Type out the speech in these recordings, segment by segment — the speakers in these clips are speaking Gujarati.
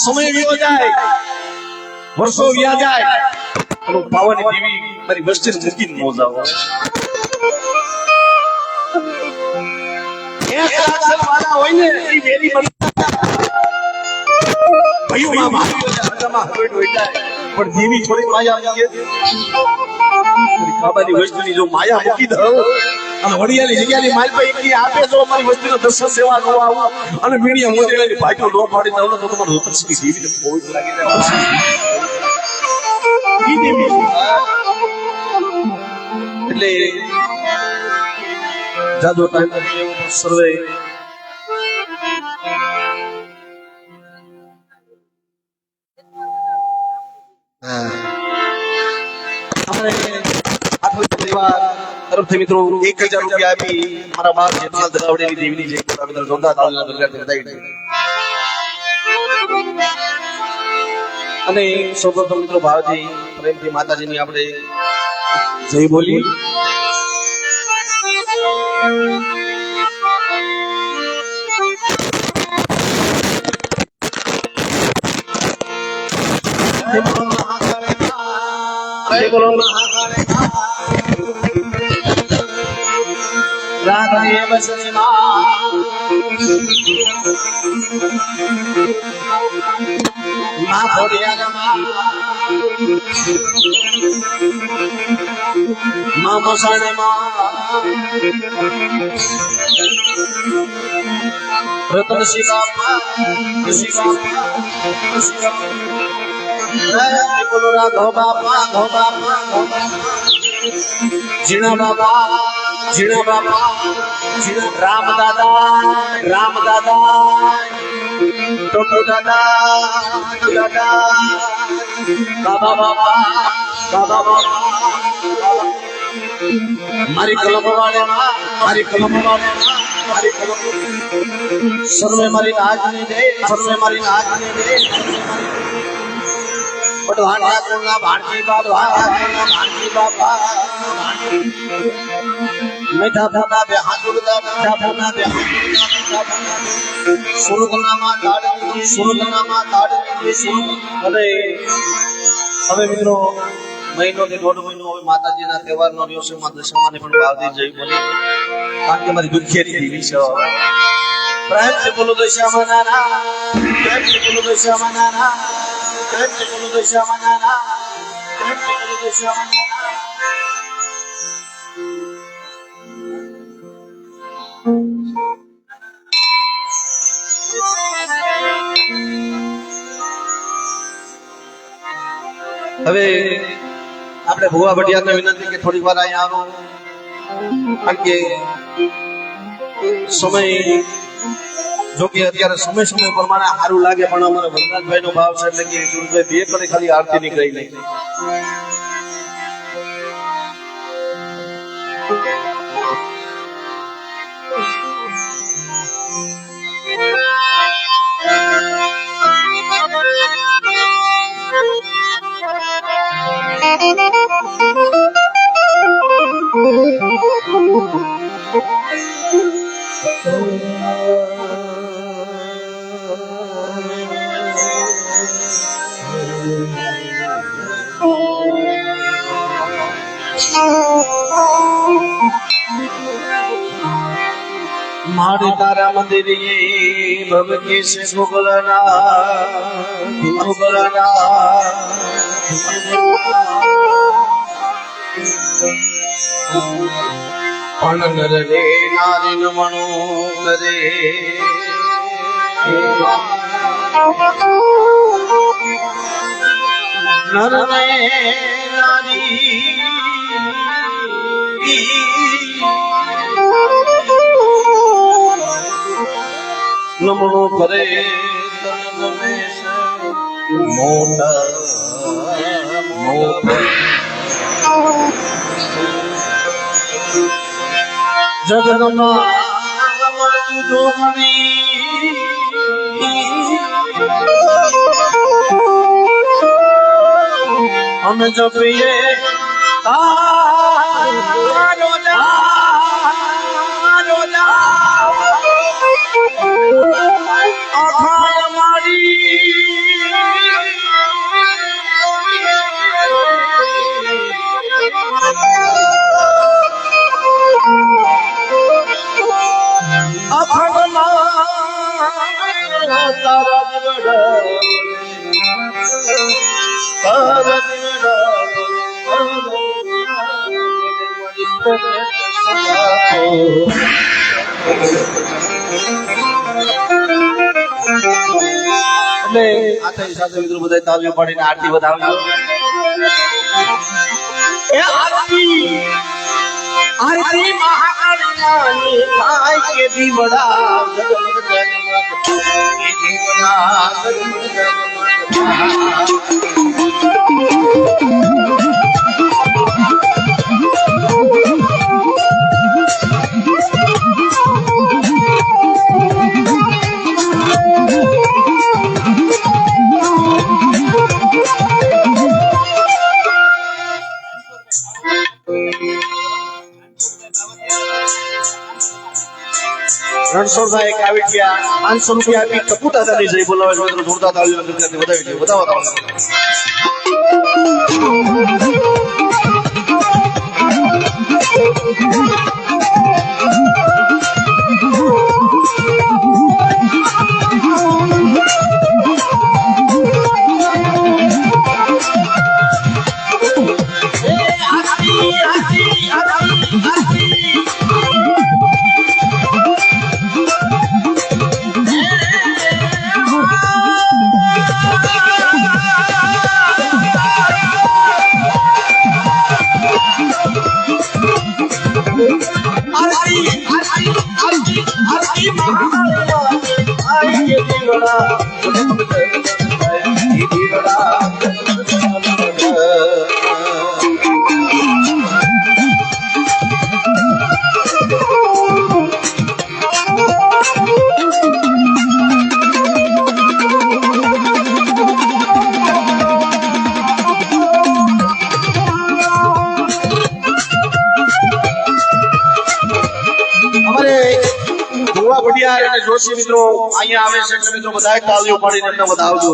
સમય વીતો જાય, વર્ષો વ્યા જાય, પણ પાવાની દેવી મારી વસ્તી મૂકીને ન જાવ. હોય ને એ વેરી પણ દેવી થોડી માયા કાબાની વસ્તુની જો માયા મૂકી દઉં અને વડિયાની જગ્યાની માલભાઈ એકલી આપે જો અમારી વસ્તુનો દર્શન સેવા ન આવું અને મીડિયા મોદેલાની ભાઈઓ નો પાડી દઉં તો તમારું પછી દેવીને બહુ જ લાગી જાય. એટલે જાજો ટાઈમ સર્વે તરફથી મિત્રો 1000 રૂપિયા આપી મારા બાપ જેઠાલાલ દરાવડેની દેવીની જય મિત્રો જોરદાર તાળીના ગણગણાટ વધાવી છે. અને સૌપ્રથમ મિત્રો ભાવથી પ્રેમથી માતાજીની આપણે જય બોલી. રાધે બસને માં ખોડિયારમાં માં મસાણેમાં રતનસિંહ બાપા બોલો રાધો બાપા જીણા બાપા રામ દાદા ટોટો દાદા બાબા મારી કલમ વાળે સર્વે મારી નાગને દે પટવાણા કોના ભાણજી બાબા મીઠા ફોટા બે હાથુડા સુરતનામાં તાડ અને હવે મિત્રો મહિનો કે 1.5 મહિનો હવે માતાજીના તહેવારનો દિવસે માં દશમાને પણ ભાવથી જય બોલી કારણ કે મારી દુખિયાની દેવી છે. પ્રેમથી બોલો દશામાં નાના હવે આપણે ભુવા ભટિયાને વિનંતી કે થોડીક વાર અહીંયા આવો કારણ કે સમય જો કે અત્યારે સમય પ્રમાણે સારું લાગે પણ અમારા વરરાજભાઈ નો ભાવ છે એટલે કે સુરભાઈ 2 કડી ખાલી આરતી નીકળી નહીં. मारे तारा मंदिर ये भगके से भोगलाना अनर रे नारी नमणो करे नर ने नारी नमणो करे मोटा जगदम्बा हम जब ये अखाड़ मारी તારા દીવડા તારા એટલે આ થઈ સાથે મિત્રો બધા તાળીઓ પાડીને આરતી વધાવજો. એ આરતી મહાકાળીની થાય કે દીવડા જગમગ જગમગ એ દીવડા જગમગ રણછોડભાઈ કાવીટિયા 500 રૂપિયા આપી ટપુ દાદાની જય બોલાવે મિત્રો. જોરદાર તાળીઓ ગુજરાતી વધાવી દે. બતાવો જોશી મિત્રો અહીંયા આવે છે એટલે મિત્રો બધા તાળીઓ પાડીને એમને વધાવજો.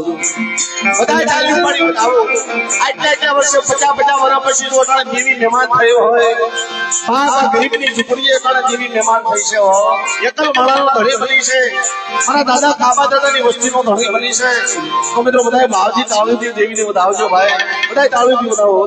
બધા તાળીઓ પાડી વધાવો. આટલા વર્ષે 50 વર્ષ પછી જો અટાણે દેવી મહેમાન થયો હોય, આ ગરીબની ઝૂંપડીએ અટાણે દેવી મહેમાન થઈ છે હો. એકલ માળાનો ધણી બની છે, મારા દાદા કાબા દાદાની વસ્તીનો ધણી બની છે. તો મિત્રો બધા ભાવથી તાળીઓથી દેવીને વધાવજો ભાઈ. બધા તાળીઓથી વધાવો.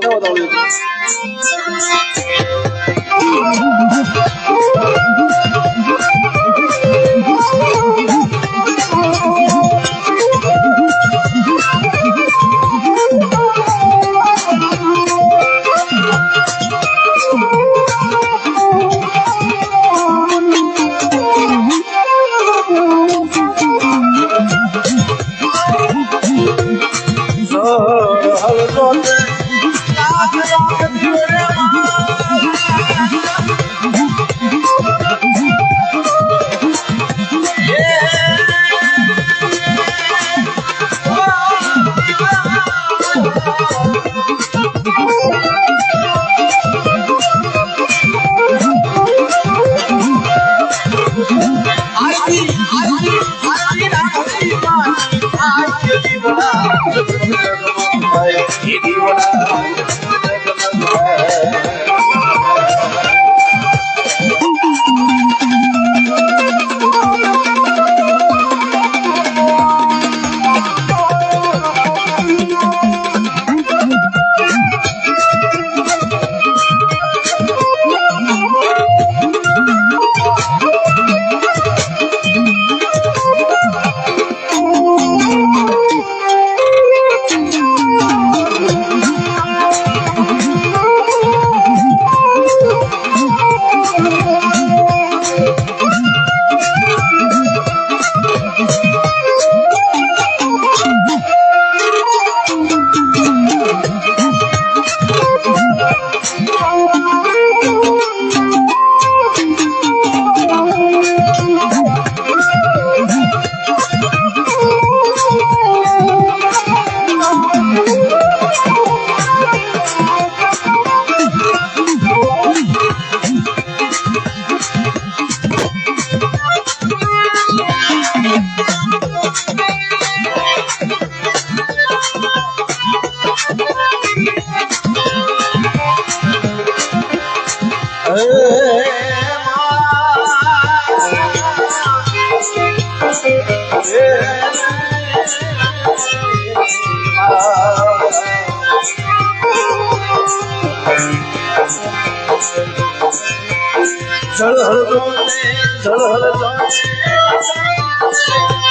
ઝળહળ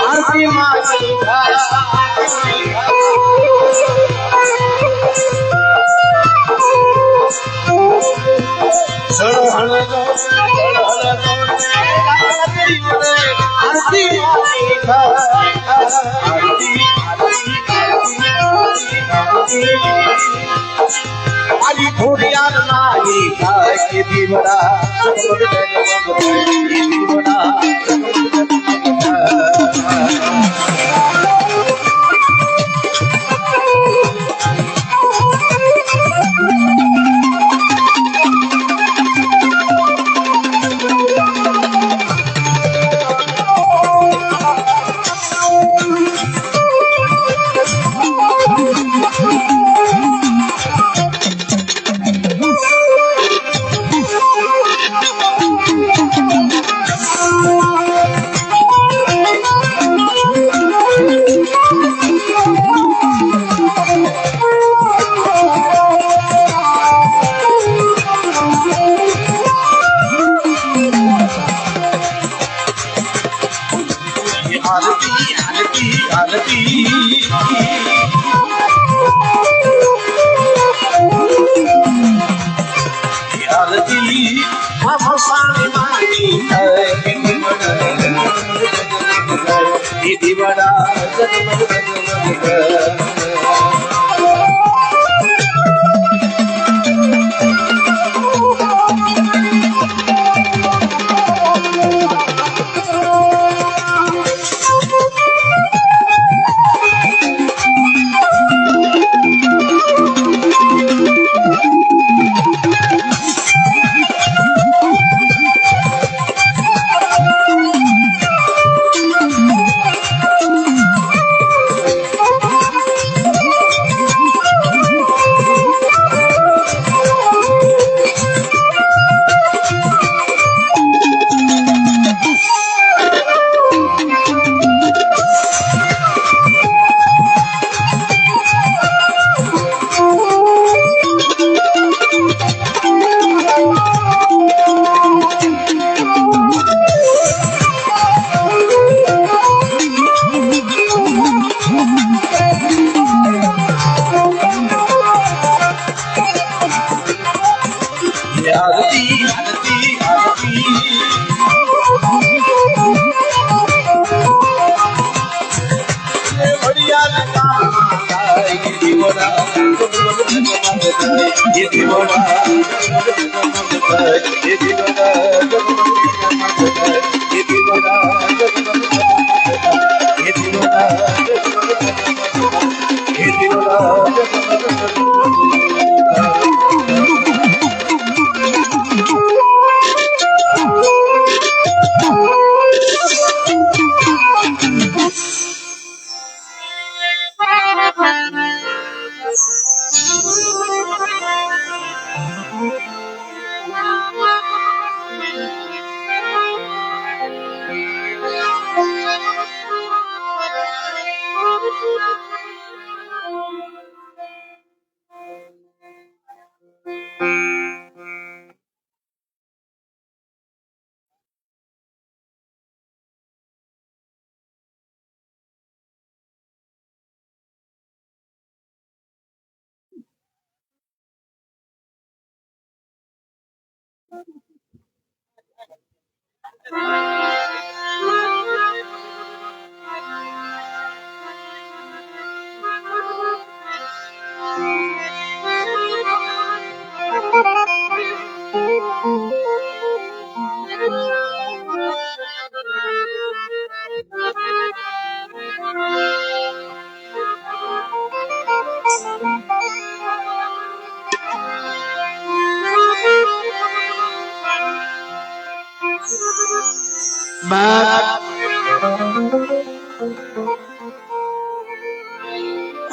આરતી માની આલી ઘોડિયાર નાની થાય કે દીવડા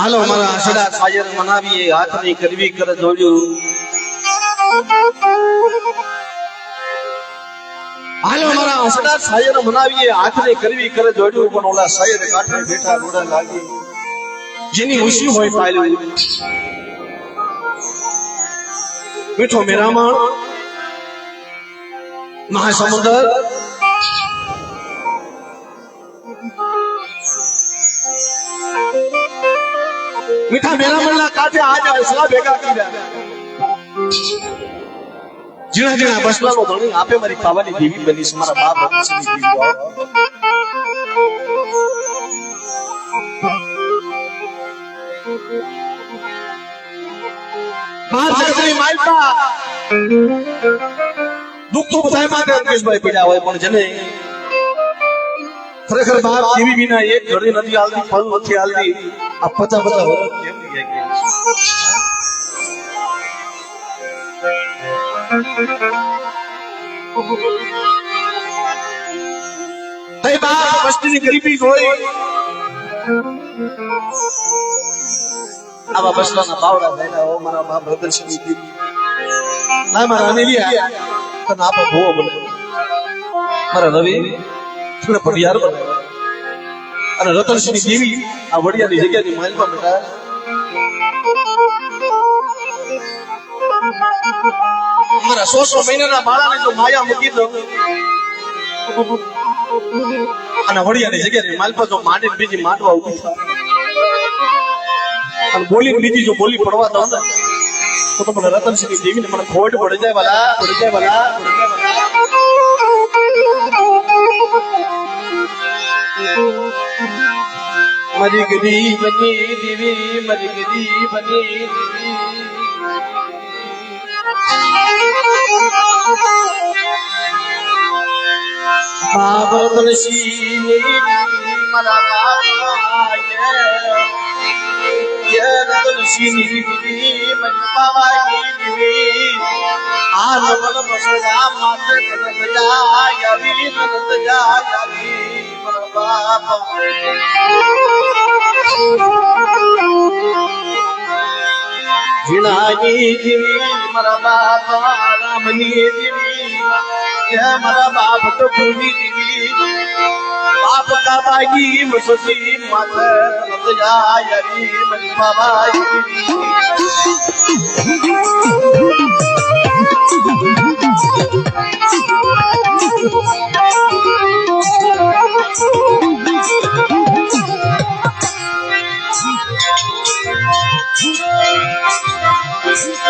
હાલો મારા આશડા સાયર મનાવીએ હાથની કરવી કર જોડ્યું હાલો મારા આશડા સાયર મનાવીએ હાથની કરવી કર જોડ્યું પણ ઓલા સાયર કાંઠે બેઠા રોડા લાગી જેની ખુશી હોય પાયલું મીઠો મેરામણ મહાસમુદ્ર મીઠા મેરામણના કાંઠે આજ બસલા ભેગા કર્યા જીણા જીણા બસલાનો ધણી આપે મારી પાવાની દેવી બની મારા બાપ રતનસિંહની દેવી બાર જગતની માલપા દુઃખ તો બધાય માટે અંકેશભાઈ પીડા હોય પણ જેને ખરેખર બાપ દેવી વિના એક ઘડી નથી હાલતી ફળ નથી હાલતી આ 50 વર્ષ કેમ ગયા તઈ બાપ વસ્તીની ગરીબી જોઈ આવા બસલાના બાવડા થયેલા હો મારા બાપ રતનસિંહની દેવી ના મારા અનેલિયા તને આપો ભોવો બોલે મારા રવિ તને પડિયાર બનાવ્યો અને રતનસિંહની દેવી આ વડિયાની જગ્યાની મહેલમાં બેઠા મારા 100 મહિનાના બાળાને જો માયા મૂકી દો અને વડિયાની જગ્યાની મહેલમાં જો માંડીને બીજી માંડવા ઉભી થાય અને બોલીને બીજી જો બોલી પડવા દો ને તો મને રતનસિંહની દેવીને મને ખોટ પડી જાય વાલા પડી જાય વાલા મરી ગરી બની દેવી મરી ગરી બની દેવી બાપ રતનસિંહની મારા બાપ રતનસિંહની દેવી મરી પાવાની દેવી આ નવલ બસડા માતે તનત જાય આવી તનત જાય આવી મારા બાપ જીણાની દેવી મારા બાપ રામની દેવી મારા બાપ તો ભૂલી દેવી બાપ કાબાજી મસતી માતે તનત જાય આવી મરી પાવાની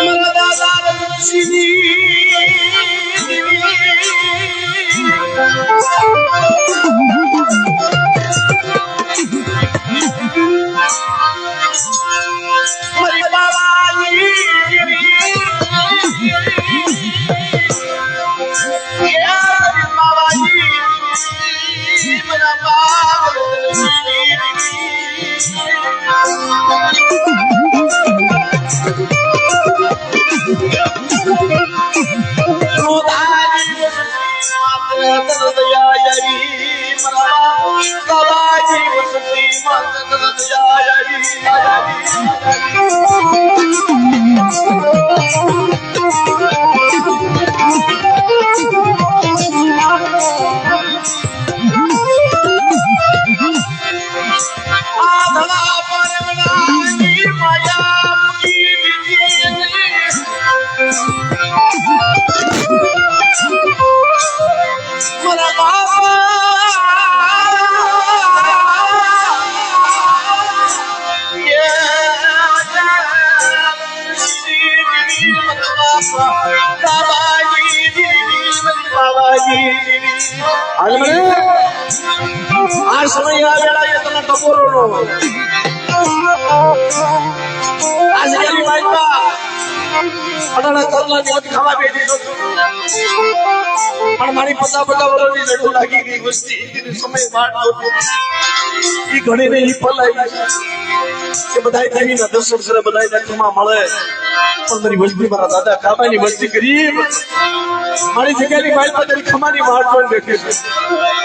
મારા દાદા રતનસિંહની મારી બાબાની આ સમય આવેલા એ તમે ટપોરો નો આ જગ્યાની માઈકા અડાડા તરલા ની ખાવા બેઠી છો પણ મારી પતા વર્ષની લડું લાગી ગઈ વસ્તી સમય વાટ જોતો ઈ ઘણી ને ઈ પલાઈ કે બધાય દેવીના દર્શન કરે બધાય ખમા મળે પણ મારી વસ્તી મારા દાદા કાબાની વસ્તી ગરીબ મારી જગ્યાની મારી પાસે ખમાની વાટ જોઈને બેઠી છે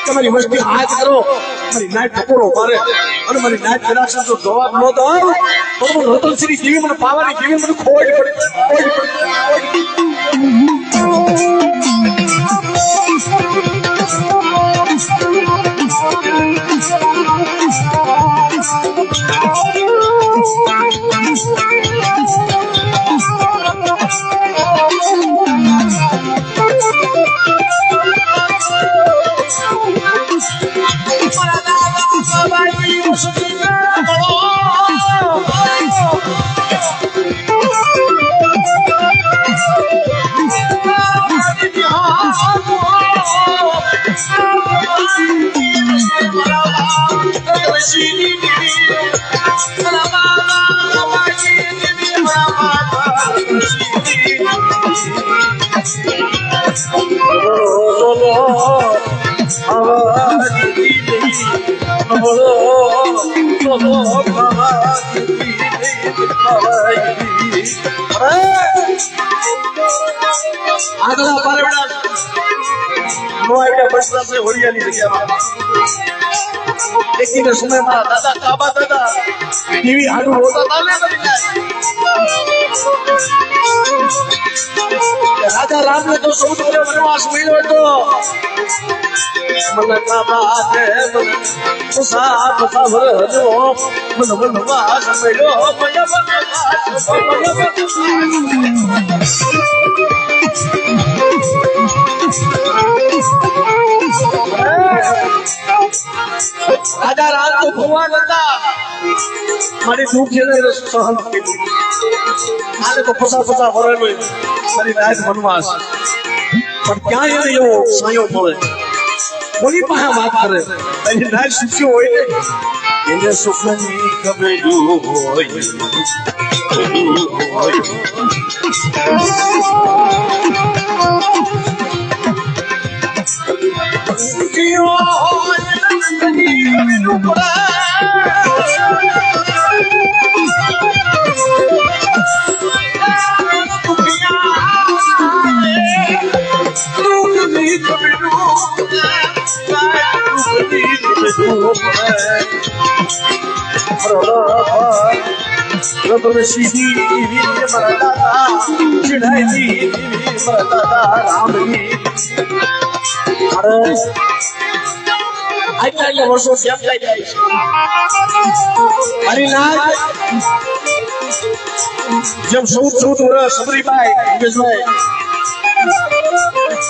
તમારી વસ્તી હાથ કરો મારી નાચ ટકોરો મારે અને મારી નાચ કરાશે જો જવાબ ન દો તો હું રતનસિંહની દેવી મને પાવાની દેવી મને ખોટ પડી Para આગલા પારવડા નો આવ્યા બસરા સે હોડિયાની જગ્યામાં એકીને સમય મારા દાદા કાબા દાદા ટીવી હાડું હોતા તાલે કરી જાય રાજા રામને તો સૌથી મોટો વનવાસ મળ્યો હતો મને કાબા દે મને ઉસા પસા ભરજો મને વનવાસ મળ્યો રાજા રામ તો ભગવાન હતા મારી દુઃખ છે સહન કરી આને તો પસા વરેલો મારી રાત વનવાસ પણ ક્યાંય એને એવો સાયો મળે કોની પાસે વાત કરે એની રાત સુખ્યો હોય એને સુખની કબેલું હોય આટલા વર્ષો કેમ થઈ જાય છે હરિનાથ જેમ 14 વર્ષ સબરીબાઈ યોગેશભાઈ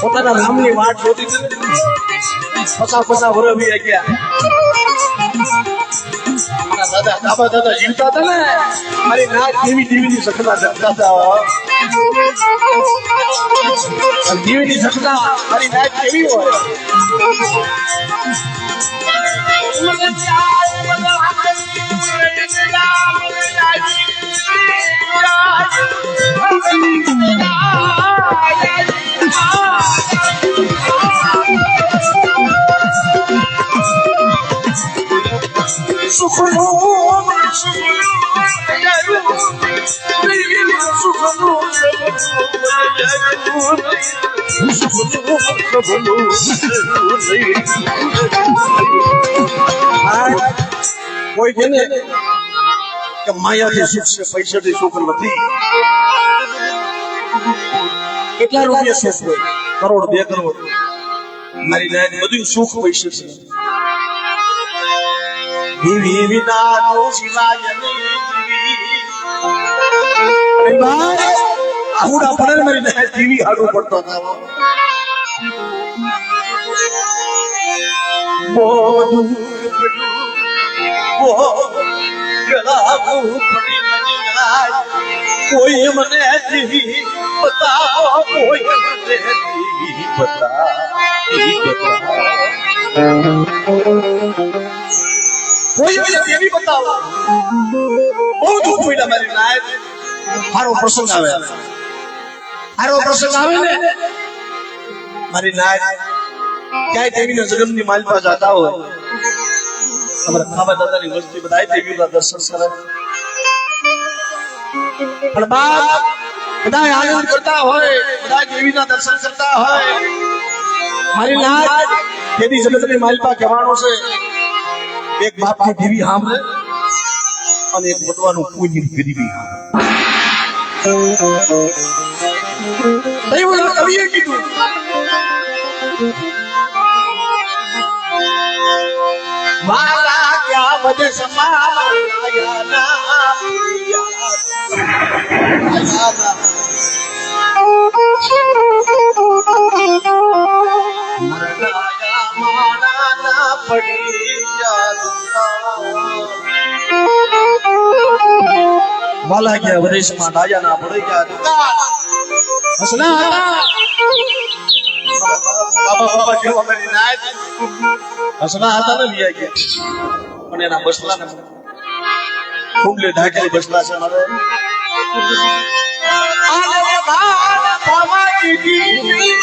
પોતાના રામની વાટ જોતી હતી પચાસ વર્ષ વી ગયા દાદા કાબા દાદા જીવતા હતા ને મારી નાક ટીવી ની સખતા જગતા હતા ટીવી ની સખતા મારી નાક કેવી હોય કોઈ કે માયાથી સુખ છે પૈસાથી સુખ નથી કેટલા રૂપિયા સુખ હોય કરોડ 2 કરોડ મારી લાયક બધું સુખ પૈસા છે દેવી વિના શિવાય આહુડા પડે મારી લાયક ટીવી હાડું પડતો હતા કોઈ મને જીવી બતાવો કોઈ મને જીવી બતાવો બહુ દુઃખ પડ્યા મારી લાયક હારો પ્રસંગ આવે ને મારી લાયક ક્યાંય દેવીના જગતની માલિકા જાતા હોય અમારા કાબા દાદાની વસ્તી બધાય દેવીના દર્શન કરે પણ બાપ બધા આનંદ કરતા હોય બધા દેવીના દર્શન કરતા હોય મારી લાજ દેવી જગતની માલિકા કહેવાનો છે એક બાપની દેવી સાંભળે અને એક બટવાનું પૂજ્ય ગરીબી સાંભળે કવિએ કીધું મારા ક્યાં બધે સમાયા પડી વાલા ગયા વિદેશમાં ડાયાના પડી ગયા હસના બાબા બાબા જેવો મારી નાચ હસના હતા ને વિયા ગયા અને એના બસલા ને ફૂંડલે ઢાકેલી બસલા છે મારે આલે ભાત પામાજી દી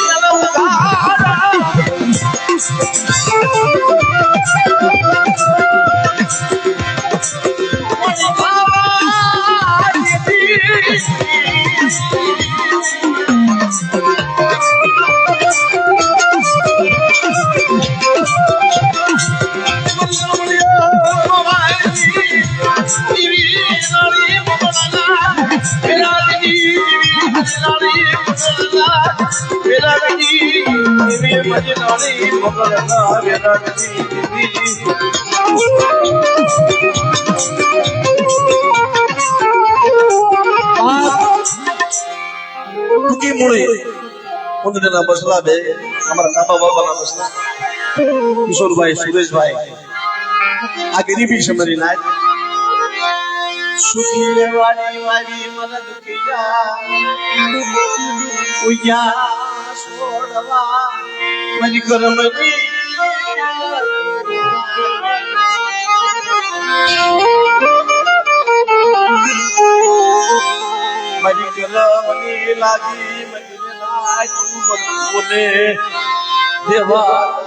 બસલા બે અમારા કાબા બાબાના બસલા કિશોરભાઈ સુરેશભાઈ આ ગરીબી છે મારી નાચ સુખી લેવાની મારી મદદ કીજા ઉયા છોડવા મજ કરમની મજ કરમની લાગી મજને લાજ તું બોલે દેવા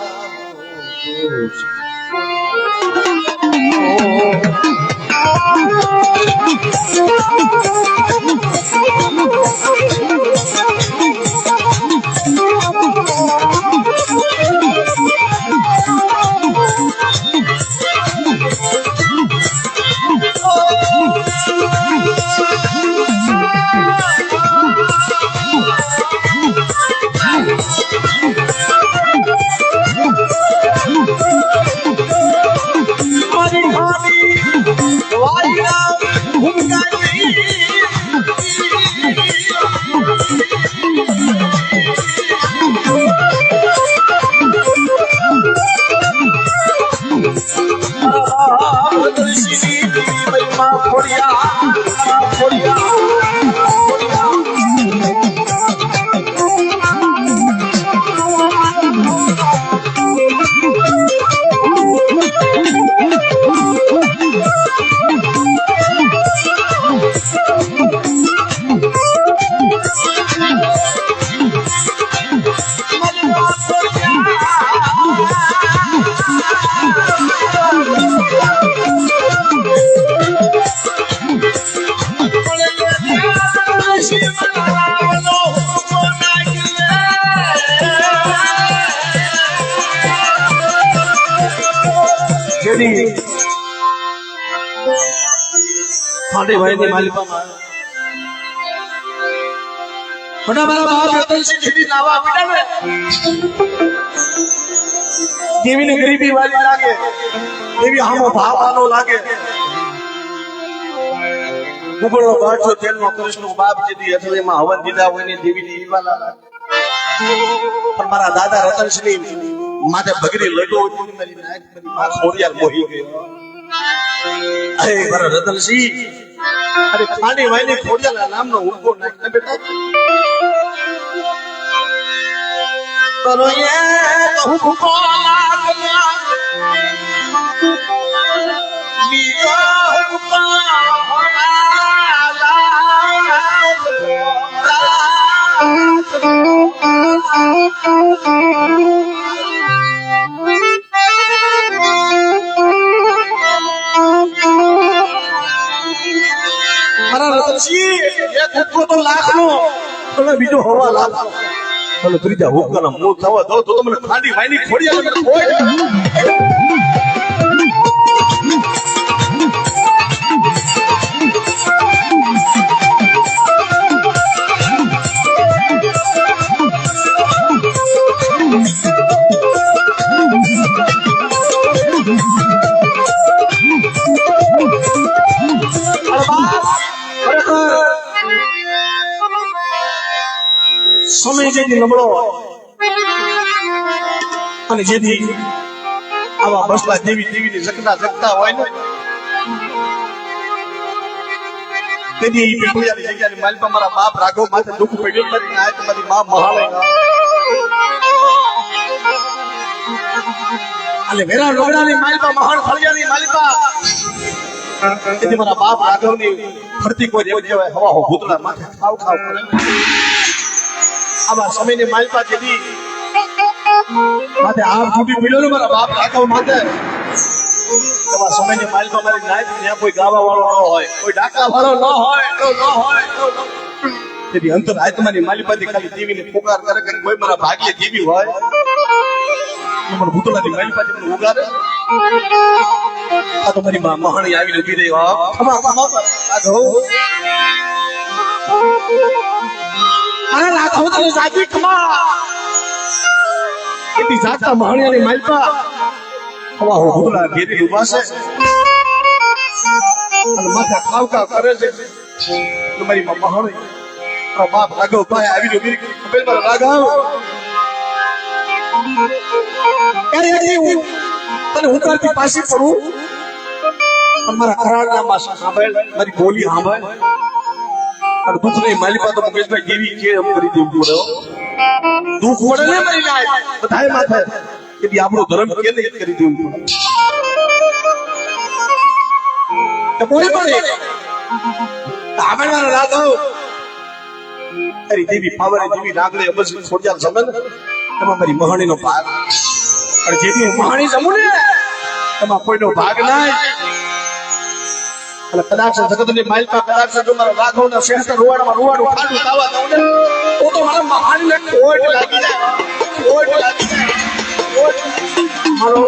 ભાઈ ની માલિકામાં બડા મારા બાપ રતનસિંહ જેવી નાવા આપીડા ને દેવીને ગરીબી વાળી લાગે દેવી હામો ભાવવાનો લાગે ઉબળો બાટો તેલનો કૃષ્ણ બાપ જેદી અથળીમાં હવન દીધા હોય ને દેવીની ઈવાલા લાગે પણ મારા દાદા રતનસિંહ માથે બગડી લડો હતી મારી નાક મારી માં ખોડિયાર મોહી ગયો અરે મારા રતનસિંહ અરે ખાંડી વાયની ખોડિયાના નામનો ઉભો નાખ ને બેટા તનો એ ઉભો લાગના બીજો ઉભો તો લાખનો અને બીજો હવા લાખ અને ત્રીજા હુક્કાના મૂળ થવા દો તો તમને ખાંડી વાયની ખોડિયા સમય જેથી નબળો અને જેથી આવા બસલા દેવી દેવીની જગતા હોય ને તેની પીપળિયાની જગ્યાની માલપા મારા બાપ રાઘવ માથે દુઃખ પડ્યું કરીને આ તમારી માં મહાલય અને વેરા લોગડાની માલપા મહાન ફળિયાની માલિકા તેથી મારા બાપ રાઘવની ફરતી કોઈ એવું કહેવાય હવા હો ભૂતળા માથે ખાવ ખાવ કરે આવા સમયની માલપા જેથી માથે આપ તૂટી પડ્યો ને મારા બાપ રાઘવ માથે એવા સમયની માલપા મારી નાય ત્યાં કોઈ ગાવા વાળો ન હોય કોઈ ડાકા વાળો ન હોય તેથી અંતર આત્માની માલિપાથી ખાલી દેવીને પુકાર કરે કે કોઈ મારા ભાગ્ય દેવી હોય મને ભૂતળાની માલિપાથી મને ઉગાડે આ તો મારી માં મહાણી આવીને ઉભી રહી ખમા ખમા રાઘવ અરે રાઘવ તને સાચી ખમા એટલી જાતા મહાણીયાની માલિપા ખમા હો ભૂતળા ઘેરી ઉભા છે અને માથે ખાવકા કરે છે તમારી માં મહાણી બાપ રાઘવ ભાઈ આવીને ઉભી રહી ખબર મારો રાઘવ તને ઉતારતી પાછી પડું મારા ખરાડના માં સાંભળ મારી બોલી સાંભળ અને દુઃખ નહીં માલિપા તો મુકેશભાઈ કેવી કે એમ કરી દેવું પડે દુઃખ પડે ને મારી લાય બધાય માથે કે આપણો ધર્મ કે નહીં કરી દેવું પડે તો બોલી પડે સાંભળ મારા રાઘવ તારી દેવી પાવરે દેવી નાગડે અબસી છોડ્યા સમન એમાં મારી મહાણીનો ભાગ અને જેથી હું મહાણી જમું ને એમાં કોઈનો ભાગ નહીં અને કદાચ જગતની માલિકા કદાચ જો મારા રાઘવના શ્રેષ્ઠ રૂવાડમાં રૂવાડું ખાડું ખાવા દઉં ને તો મારા મહાણીને ખોટ લાગી જાય ખોટ લાગી જાય મારો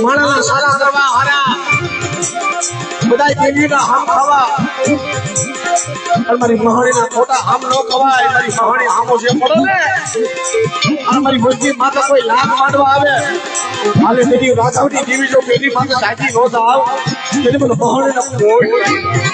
માણાના સારા કરવા હારા બધાય દેવીના હામ ખાવા અને મારી મહાણીના ખોટા હામ ન ખવાય મારી મહાણી હામો છે પડો ને અને મારી મસ્જિદ માથે કોઈ લાખ માંડવા આવે હાલે તેની રાઘવની દેવી જો પેલી માથે સાચી ન થાવ તેને મને મહાણીના કોઈ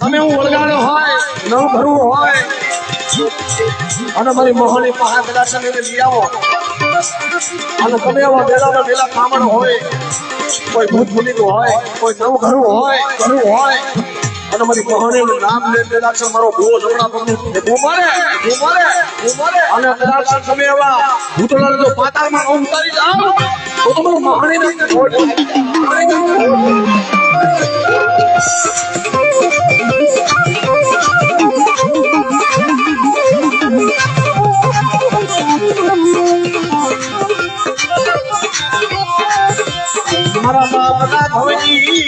તમે હું વળગાડો હોય નવ ભરવું હોય અને મારી મોહની પહાડ દર્શન લઈ આવો અને તમે એવા વેલામાં વેલા કામણ હોય કોઈ ભૂત ભૂલીનું હોય કોઈ નવ ઘરવું હોય અને મારી મોહની નામ લે દર્શન મારો ભૂવો જમણા પગનું અને દર્શન તમે એવા ભૂતળાને જો પાતાળમાં ઉતારી જાઓ તો તમારું મહાણીને મારા બાપ રાઘવજી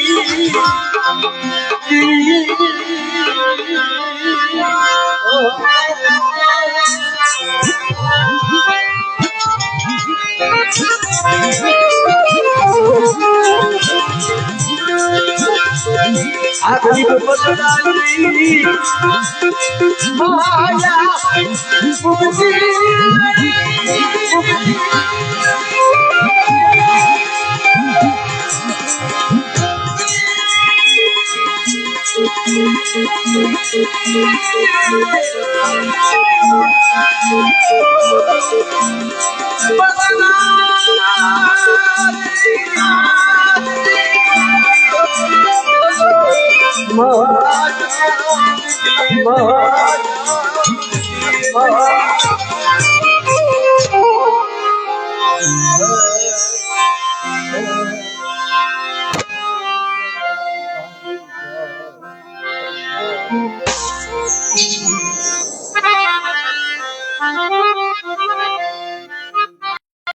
આખી બદલાવી